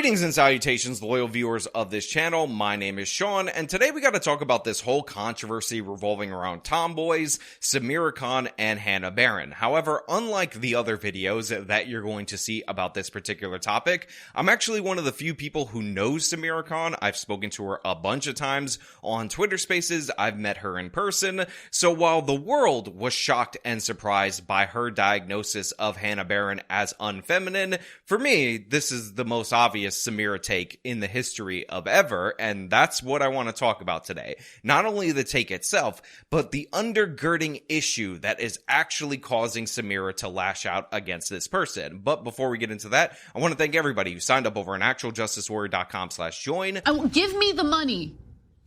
Greetings and salutations, loyal viewers of this channel. My name is Sean, and today we got to talk about this whole controversy revolving around Tomboys, Samira Khan, and Hannah Barron. However, unlike the other videos that you're going to see about this particular topic, I'm actually one of the few people who knows Samira Khan. I've spoken to her a bunch of times on Twitter Spaces. I've met her in person. So while the world was shocked and surprised by her diagnosis of Hannah Barron as unfeminine, for me, this is the most obvious Samira take in the history of ever, and that's what I want to talk about today. Not only the take itself, but the undergirding issue that is actually causing Samira to lash out against this person. But before we get into that, I want to thank everybody who signed up over on actualjusticewarrior.com/join. Give me the money.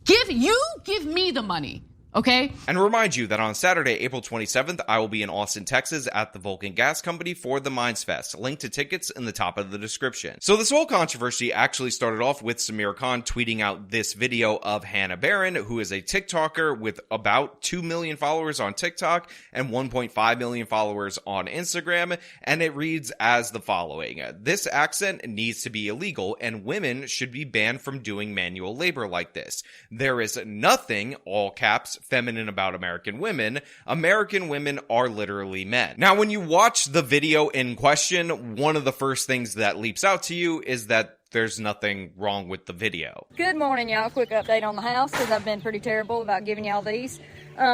Give me the money. Okay? And remind you that on Saturday, April 27th, I will be in Austin, Texas at the Vulcan Gas Company for the Minds Fest. Link to tickets in the top of the description. So this whole controversy actually started off with Samira Khan tweeting out this video of Hannah Barron, who is a TikToker with about 2 million followers on TikTok and 1.5 million followers on Instagram. And it reads as the following: "This accent needs to be illegal and women should be banned from doing manual labor like this. There is nothing," all caps, "feminine about American women. American women are literally men." Now, when you watch the video in question, one of the first things that leaps out to you is that there's nothing wrong with the video. Good morning, y'all. Quick update on the house, because I've been pretty terrible about giving y'all these.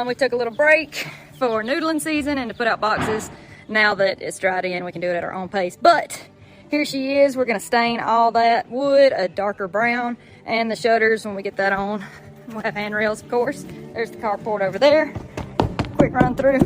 We took a little break for noodling season and to put out boxes. Now that it's dried in, we can do it at our own pace. But here she is. We're going to stain all that wood a darker brown, and the shutters, when we get that on, we'll have handrails, of course. There's the carport over there. Quick run through.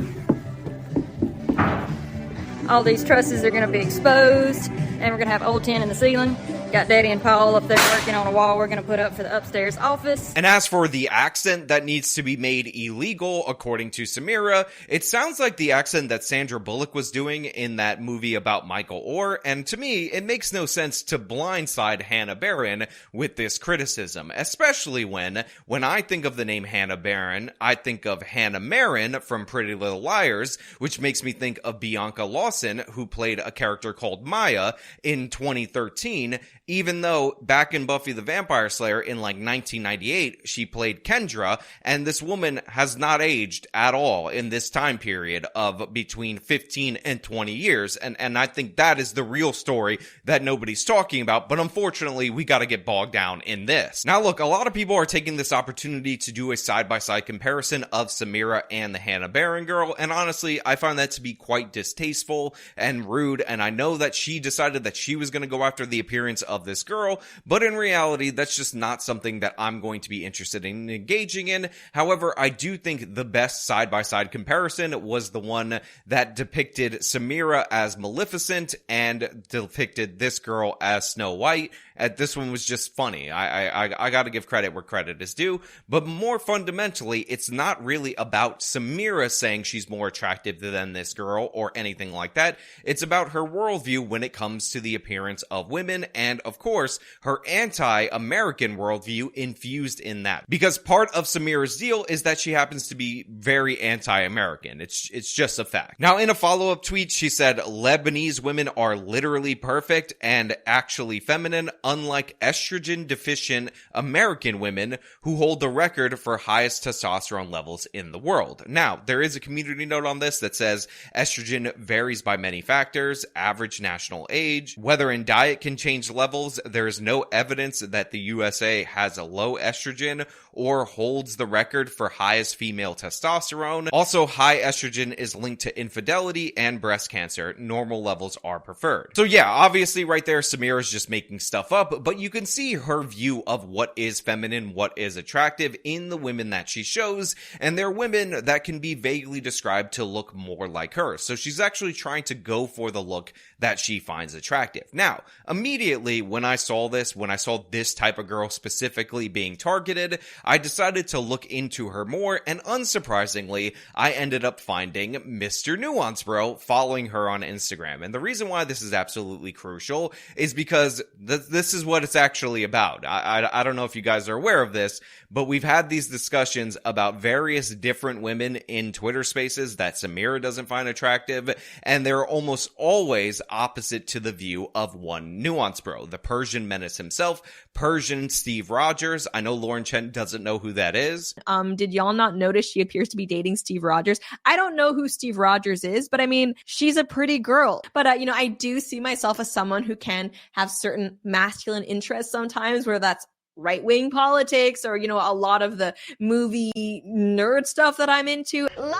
All these trusses are going to be exposed, and we're going to have old tin in the ceiling. Got Daddy and Paul up there working on a wall we're going to put up for the upstairs office. And as for the accent that needs to be made illegal, according to Samira, it sounds like the accent that Sandra Bullock was doing in that movie about Michael Orr, and to me, it makes no sense to blindside Hannah Barron with this criticism, especially when I think of the name Hannah Barron, I think of Hannah Marin from Pretty Little Liars, which makes me think of Bianca Lawson, who played a character called Maya in 2013, even though back in Buffy the Vampire Slayer in like 1998, she played Kendra, and this woman has not aged at all in this time period of between 15 and 20 years, and I think that is the real story that nobody's talking about, but unfortunately, we gotta get bogged down in this. Now look, a lot of people are taking this opportunity to do a side-by-side comparison of Samira and the Hannah Barron girl, and honestly, I find that to be quite distasteful and rude, and I know that she decided that she was gonna go after the appearance of this girl, but in reality, that's just not something that I'm going to be interested in engaging in. However, I do think the best side-by-side comparison was the one that depicted Samira as Maleficent and depicted this girl as Snow White. This one was just funny. I gotta give credit where credit is due, but more fundamentally, it's not really about Samira saying she's more attractive than this girl or anything like that. It's about her worldview when it comes to the appearance of women, and of course, her anti-American worldview infused in that. Because part of Samira's deal is that she happens to be very anti-American. It's just a fact. Now, in a follow-up tweet, she said, "Lebanese women are literally perfect and actually feminine, unlike estrogen-deficient American women who hold the record for highest testosterone levels in the world." Now, there is a community note on this that says estrogen varies by many factors, average national age, weather and diet can change levels. There is no evidence that the USA has a low estrogen or holds the record for highest female testosterone. Also, high estrogen is linked to infidelity and breast cancer. Normal levels are preferred. So yeah, obviously right there, Samira's just making stuff up, but you can see her view of what is feminine, what is attractive in the women that she shows, and they're women that can be vaguely described to look more like her. So she's actually trying to go for the look that she finds attractive. Now, immediately when I saw this type of girl specifically being targeted, I decided to look into her more, and unsurprisingly, I ended up finding Mr. Nuance Bro following her on Instagram. And the reason why this is absolutely crucial is because this is what it's actually about. I don't know if you guys are aware of this, but we've had these discussions about various different women in Twitter Spaces that Samira doesn't find attractive, and they're almost always opposite to the view of one Nuance Bro. the Persian menace himself, Persian Steve Rogers. I know Lauren Chen doesn't know who that is. Did y'all not notice she appears to be dating Steve Rogers? I don't know who Steve Rogers is, but I mean, she's a pretty girl. But, I do see myself as someone who can have certain masculine interests sometimes, where that's right-wing politics or, a lot of the movie nerd stuff that I'm into. Liar!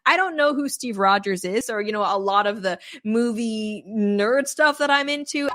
I don't know who Steve Rogers is or, a lot of the movie nerd stuff that I'm into.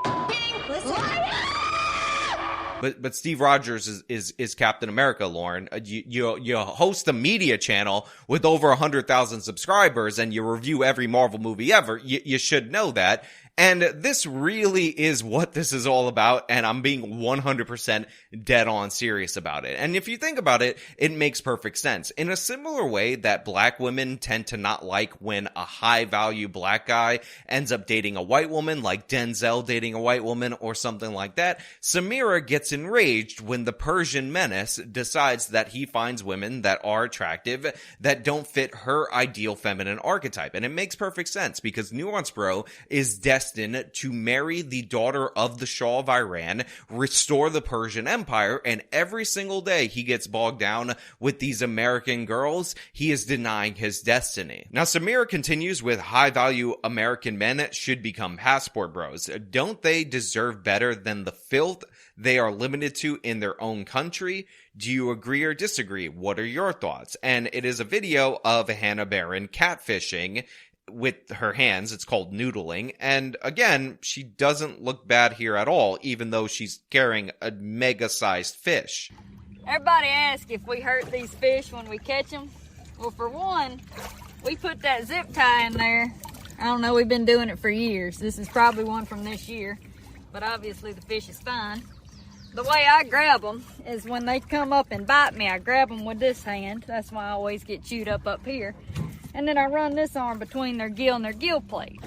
But Steve Rogers is Captain America, Lauren. You host a media channel with over 100,000 subscribers and you review every Marvel movie ever. You should know that. And this really is what this is all about, and I'm being 100% dead on serious about it. And if you think about it, it makes perfect sense. In a similar way that black women tend to not like when a high-value black guy ends up dating a white woman, like Denzel dating a white woman or something like that, Samira gets enraged when the Persian menace decides that he finds women that are attractive, that don't fit her ideal feminine archetype. And it makes perfect sense because Nuance Bro is destined to marry the daughter of the Shah of Iran, restore the Persian Empire, and every single day he gets bogged down with these American girls, he is denying his destiny. Now, Samira continues with high-value American men should become passport bros. Don't they deserve better than the filth they are limited to in their own country? Do you agree or disagree? What are your thoughts? And it is a video of Hannah Barron catfishing with her hands. It's called noodling. And again, she doesn't look bad here at all, even though she's carrying a mega-sized fish. Everybody asks if we hurt these fish when we catch them. Well, for one, we put that zip tie in there. I don't know, we've been doing it for years. This is probably one from this year, but obviously the fish is fine. The way I grab them is when they come up and bite me, I grab them with this hand. That's why I always get chewed up here. And then I run this arm between their gill and their gill plate.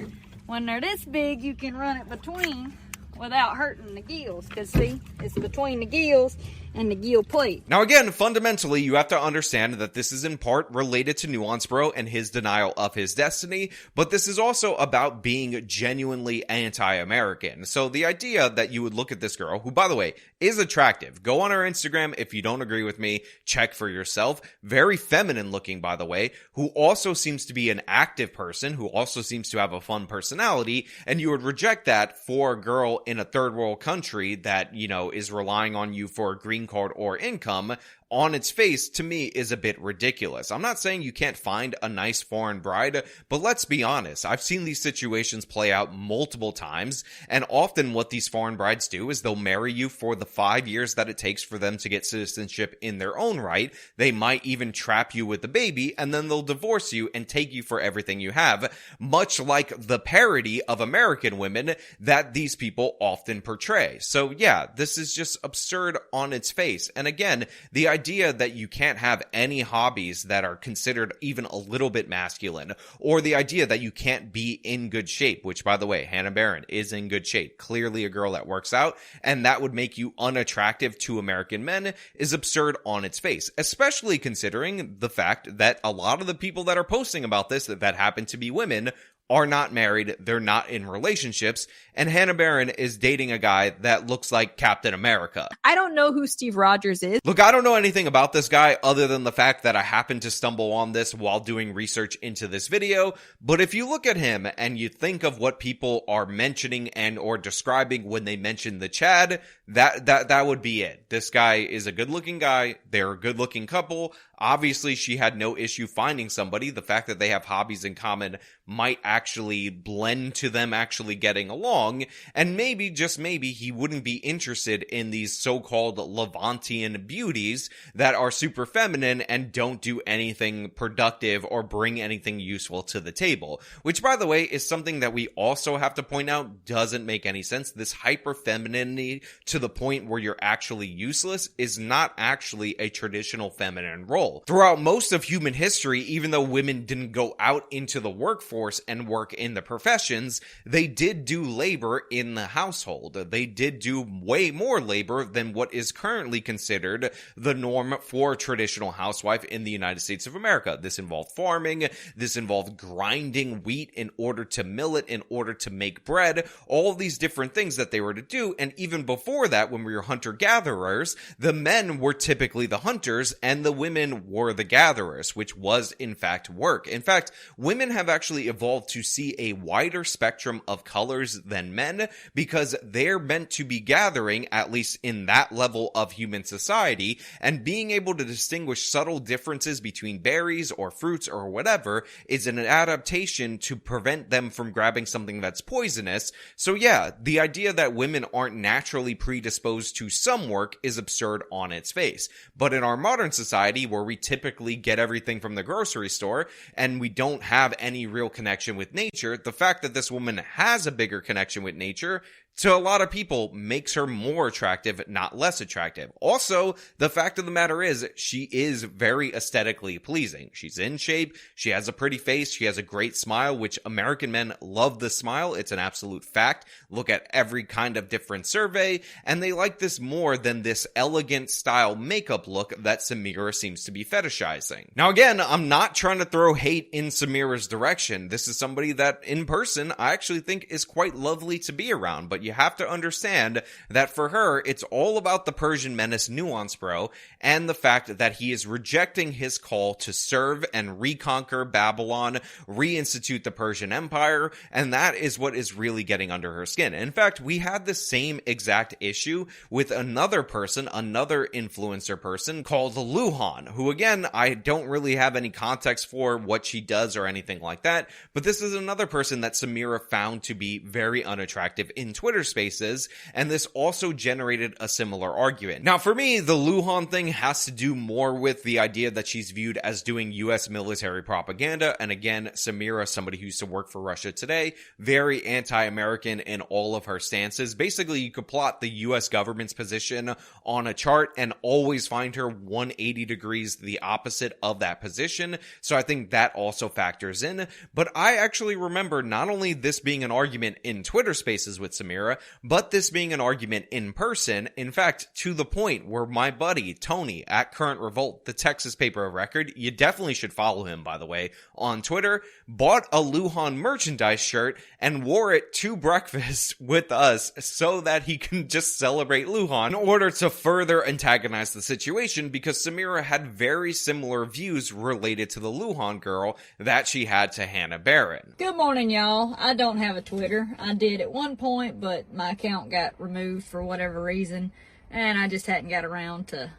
When they're this big, you can run it between without hurting the gills. Because see, it's between the gills and the gill plate. Now again, fundamentally, you have to understand that this is in part related to Nuance Bro and his denial of his destiny, but this is also about being genuinely anti-American. So the idea that you would look at this girl, who by the way, is attractive. Go on her Instagram if you don't agree with me, check for yourself. Very feminine looking, by the way, who also seems to be an active person, who also seems to have a fun personality, and you would reject that for a girl in a third world country that, is relying on you for a green card or income. On its face, to me, is a bit ridiculous. I'm not saying you can't find a nice foreign bride, but let's be honest. I've seen these situations play out multiple times, and often what these foreign brides do is they'll marry you for the 5 years that it takes for them to get citizenship in their own right. They might even trap you with the baby, and then they'll divorce you and take you for everything you have, much like the parody of American women that these people often portray. So yeah, this is just absurd on its face. And again, the idea that you can't have any hobbies that are considered even a little bit masculine, or the idea that you can't be in good shape, which by the way, Hannah Barron is in good shape, clearly a girl that works out, and that would make you unattractive to American men, is absurd on its face, especially considering the fact that a lot of the people that are posting about this that happen to be women are not married, they're not in relationships, and Hannah Barron is dating a guy that looks like Captain America. I don't know who Steve Rogers is. Look, I don't know anything about this guy other than the fact that I happened to stumble on this while doing research into this video, but if you look at him and you think of what people are mentioning and or describing when they mention the Chad, that would be it. This guy is a good-looking guy, they're a good-looking couple. Obviously, she had no issue finding somebody. The fact that they have hobbies in common might actually blend to them actually getting along, and maybe, just maybe, he wouldn't be interested in these so-called Levantian beauties that are super feminine and don't do anything productive or bring anything useful to the table. Which, by the way, is something that we also have to point out doesn't make any sense. This hyper-femininity to the point where you're actually useless is not actually a traditional feminine role. Throughout most of human history, even though women didn't go out into the workforce workforce and work in the professions, they did do labor in the household. They did do way more labor than what is currently considered the norm for a traditional housewife in the United States of America. This involved farming, this involved grinding wheat in order to mill it, in order to make bread, all of these different things that they were to do. And even before that, when we were hunter-gatherers, the men were typically the hunters and the women were the gatherers, which was in fact work. In fact, women have actually evolved to see a wider spectrum of colors than men because they're meant to be gathering, at least in that level of human society, and being able to distinguish subtle differences between berries or fruits or whatever is an adaptation to prevent them from grabbing something that's poisonous. So yeah, the idea that women aren't naturally predisposed to some work is absurd on its face. But in our modern society, where we typically get everything from the grocery store and we don't have any real connection with nature, the fact that this woman has a bigger connection with nature to a lot of people makes her more attractive, not less attractive. Also, the fact of the matter is, she is very aesthetically pleasing. She's in shape, she has a pretty face, she has a great smile, which American men love the smile. It's an absolute fact. Look at every kind of different survey, and they like this more than this elegant style makeup look that Samira seems to be fetishizing. Now again, I'm not trying to throw hate in Samira's direction. This is somebody that, in person, I actually think is quite lovely to be around, but you have to understand that for her, it's all about the Persian menace nuance, bro, and the fact that he is rejecting his call to serve and reconquer Babylon, reinstitute the Persian Empire, and that is what is really getting under her skin. In fact, we had the same exact issue with another person, another influencer person called Luhan, who again, I don't really have any context for what she does or anything like that, but this is another person that Samira found to be very unattractive in Twitter Spaces, and this also generated a similar argument. Now, for me, the Luhan thing has to do more with the idea that she's viewed as doing US military propaganda, and again, Samira, somebody who used to work for Russia Today, very anti-American in all of her stances. Basically, you could plot the US government's position on a chart and always find her 180 degrees the opposite of that position, so I think that also factors in. But I actually remember not only this being an argument in Twitter Spaces with Samira, but this being an argument in person, in fact, to the point where my buddy, Tony, at Current Revolt, the Texas paper of record, you definitely should follow him, by the way, on Twitter, bought a Luhan merchandise shirt and wore it to breakfast with us so that he can just celebrate Luhan in order to further antagonize the situation, because Samira had very similar views related to the Luhan girl that she had to Hannah Barron. Good morning, y'all. I don't have a Twitter. I did at one point, but my account got removed for whatever reason, and I just hadn't got around to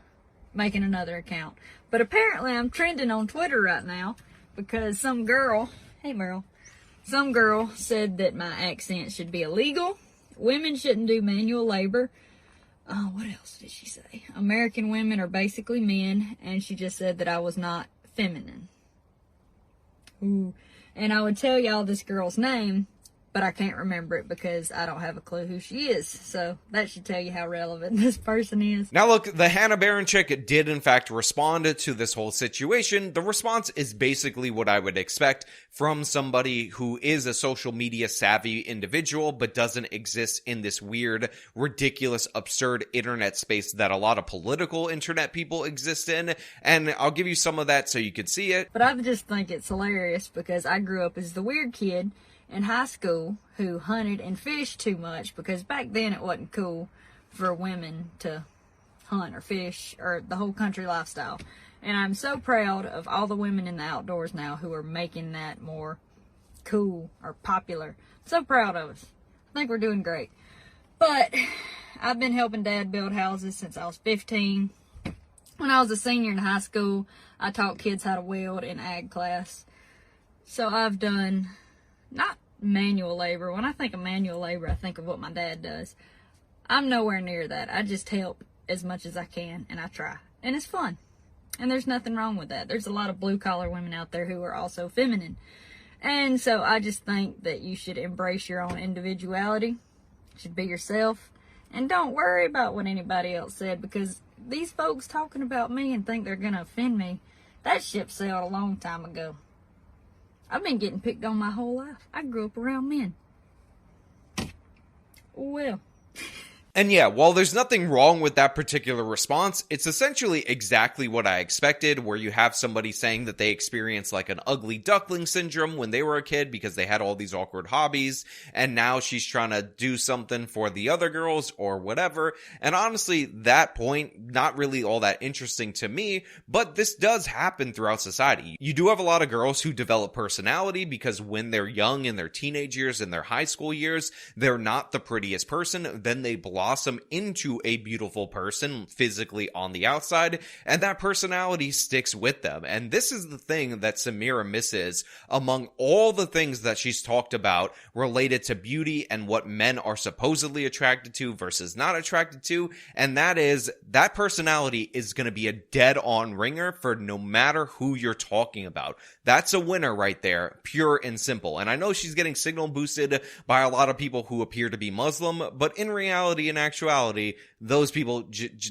making another account. But apparently I'm trending on Twitter right now because some girl, hey Meryl, some girl said that my accent should be illegal. Women shouldn't do manual labor. What else did she say? American women are basically men, and she just said that I was not feminine. Ooh. And I would tell y'all this girl's name, but I can't remember it because I don't have a clue who she is. So that should tell you how relevant this person is. Now look, the Hannah Barron chick did in fact respond to this whole situation. The response is basically what I would expect from somebody who is a social media savvy individual, but doesn't exist in this weird, ridiculous, absurd internet space that a lot of political internet people exist in. And I'll give you some of that so you can see it. But I just think it's hilarious because I grew up as the weird kid in high school who hunted and fished too much, because back then it wasn't cool for women to hunt or fish or the whole country lifestyle. And I'm so proud of all the women in the outdoors now who are making that more cool or popular. I'm so proud of us. I think we're doing great. But I've been helping Dad build houses since I was 15. When I was a senior in high school, I taught kids how to weld in ag class. So I've done not manual labor. When I think of manual labor, I think of what my dad does. I'm nowhere near that. I just help as much as I can, and I try. And it's fun. And there's nothing wrong with that. There's a lot of blue-collar women out there who are also feminine. And so I just think that you should embrace your own individuality. You should be yourself. And don't worry about what anybody else said, because these folks talking about me and think they're going to offend me, that ship sailed a long time ago. I've been getting picked on my whole life. I grew up around men. Well. And yeah, while there's nothing wrong with that particular response, it's essentially exactly what I expected, where you have somebody saying that they experienced like an ugly duckling syndrome when they were a kid because they had all these awkward hobbies, and now she's trying to do something for the other girls or whatever. And honestly, that point, not really all that interesting to me, but this does happen throughout society. You do have a lot of girls who develop personality because when they're young in their teenage years, in their high school years, they're not the prettiest person, then they blossom into a beautiful person physically on the outside, and that personality sticks with them. And this is the thing that Samira misses among all the things that she's talked about related to beauty and what men are supposedly attracted to versus not attracted to, and that is that personality is going to be a dead-on ringer for no matter who you're talking about. That's a winner right there, pure and simple. And I know she's getting signal boosted by a lot of people who appear to be Muslim, but in reality, in actuality, those people,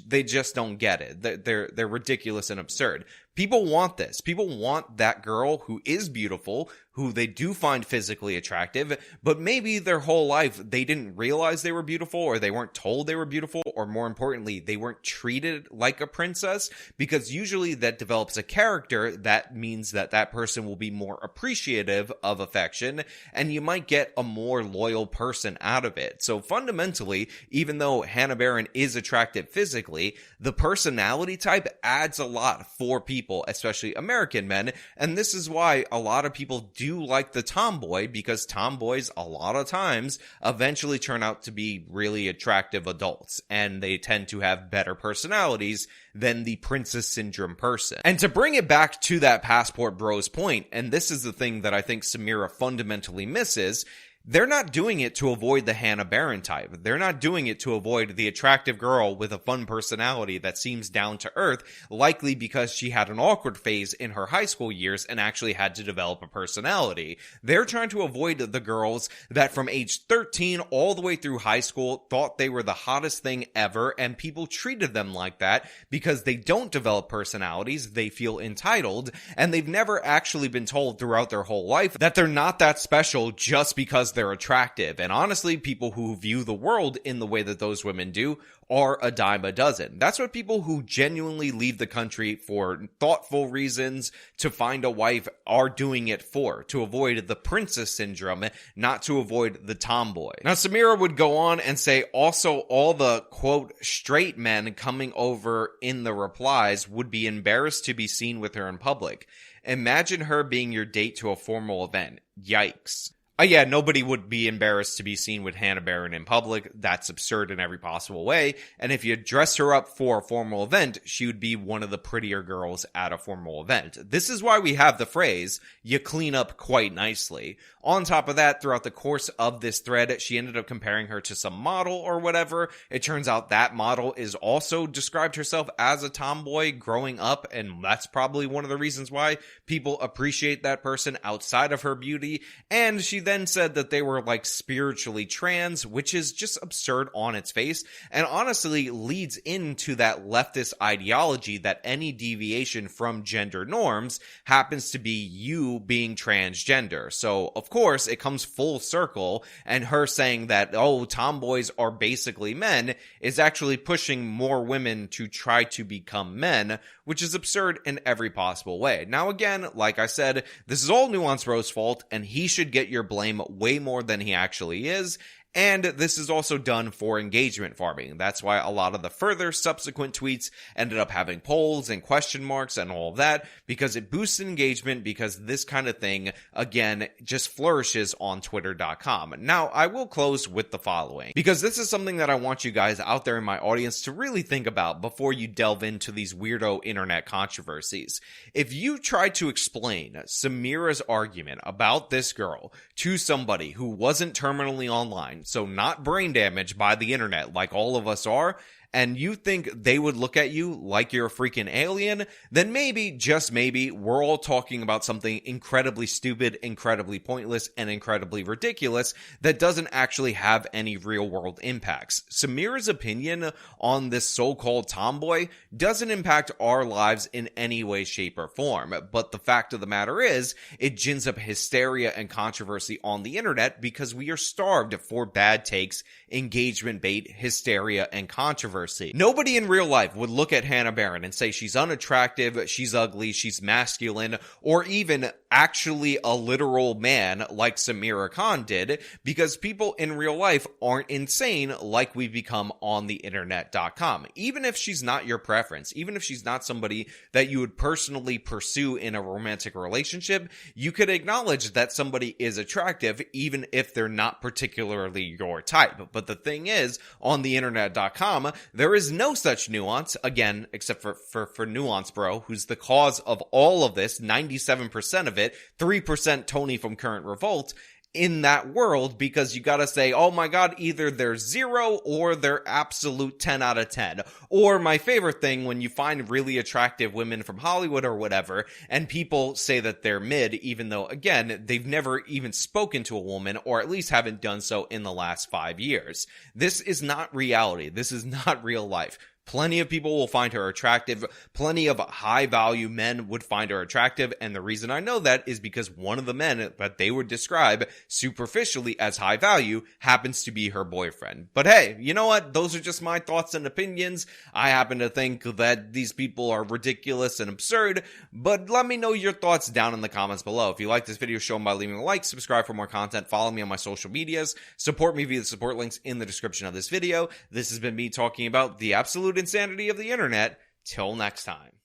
they just don't get it. They're ridiculous and absurd. People want this. People want that girl who is beautiful, who they do find physically attractive, but maybe their whole life they didn't realize they were beautiful, or they weren't told they were beautiful, or more importantly, they weren't treated like a princess, because usually that develops a character that means that that person will be more appreciative of affection, and you might get a more loyal person out of it. So fundamentally, even though Hannah Baron is attractive physically, the personality type adds a lot for people, especially American men, and this is why a lot of people do like the tomboy, because tomboys a lot of times eventually turn out to be really attractive adults, and they tend to have better personalities than the princess syndrome person. And to bring it back to that passport bros point, and this is the thing that I think Samira fundamentally misses, they're not doing it to avoid the Hannah Baron type. They're not doing it to avoid the attractive girl with a fun personality that seems down to earth, likely because she had an awkward phase in her high school years and actually had to develop a personality. They're trying to avoid the girls that from age 13 all the way through high school thought they were the hottest thing ever, and people treated them like that because they don't develop personalities, they feel entitled, and they've never actually been told throughout their whole life that they're not that special just because they're attractive. And honestly, people who view the world in the way that those women do are a dime a dozen. That's what people who genuinely leave the country for thoughtful reasons to find a wife are doing it for, to avoid the princess syndrome, not to avoid the tomboy. Now, Samira would go on and say also all the, quote, straight men coming over in the replies would be embarrassed to be seen with her in public. Imagine her being your date to a formal event. Yikes. Yeah, nobody would be embarrassed to be seen with Hannah Baron in public. That's absurd in every possible way. And if you dress her up for a formal event, she would be one of the prettier girls at a formal event. This is why we have the phrase, you clean up quite nicely. On top of that, throughout the course of this thread, she ended up comparing her to some model or whatever. It turns out that model is also described herself as a tomboy growing up, and that's probably one of the reasons why people appreciate that person outside of her beauty. And she then said that they were like spiritually trans, which is just absurd on its face, and honestly leads into that leftist ideology that any deviation from gender norms happens to be you being transgender. So of course it comes full circle, and her saying that, oh, tomboys are basically men is actually pushing more women to try to become men, which is absurd in every possible way. Now again, like I said, this is all Nuance Rose's fault, and he should get your blame way more than he actually is. And this is also done for engagement farming. That's why a lot of the further subsequent tweets ended up having polls and question marks and all of that, because it boosts engagement, because this kind of thing, again, just flourishes on Twitter.com. Now, I will close with the following, because this is something that I want you guys out there in my audience to really think about before you delve into these weirdo internet controversies. If you try to explain Samira's argument about this girl to somebody who wasn't terminally online, so not brain damaged by the internet like all of us are, and you think they would look at you like you're a freaking alien, then maybe, just maybe, we're all talking about something incredibly stupid, incredibly pointless, and incredibly ridiculous that doesn't actually have any real-world impacts. Samira's opinion on this so-called tomboy doesn't impact our lives in any way, shape, or form, but the fact of the matter is, it gins up hysteria and controversy on the internet because we are starved for bad takes, engagement bait, hysteria, and controversy. Nobody in real life would look at Hannah Baron and say she's unattractive, she's ugly, she's masculine, or even actually a literal man like Samira Khan did, because people in real life aren't insane like we become on the internet.com. Even if she's not your preference, even if she's not somebody that you would personally pursue in a romantic relationship, you could acknowledge that somebody is attractive even if they're not particularly your type. But the thing is, on the internet.com, there is no such nuance, again, except for Nuance Bro, who's the cause of all of this, 97% of it, 3% Tony from Current Revolt, in that world, because you gotta say, oh my god, either they're 0 or they're absolute 10 out of 10. Or my favorite thing, when you find really attractive women from Hollywood or whatever, and people say that they're mid, even though, again, they've never even spoken to a woman, or at least haven't done so in the last 5 years. This is not reality. This is not real life. Plenty of people will find her attractive. Plenty of high-value men would find her attractive. And the reason I know that is because one of the men that they would describe superficially as high value happens to be her boyfriend. But hey, you know what? Those are just my thoughts and opinions. I happen to think that these people are ridiculous and absurd. But let me know your thoughts down in the comments below. If you like this video, show them by leaving a like, subscribe for more content, follow me on my social medias, support me via the support links in the description of this video. This has been me talking about the absolute insanity of the internet. Till next time.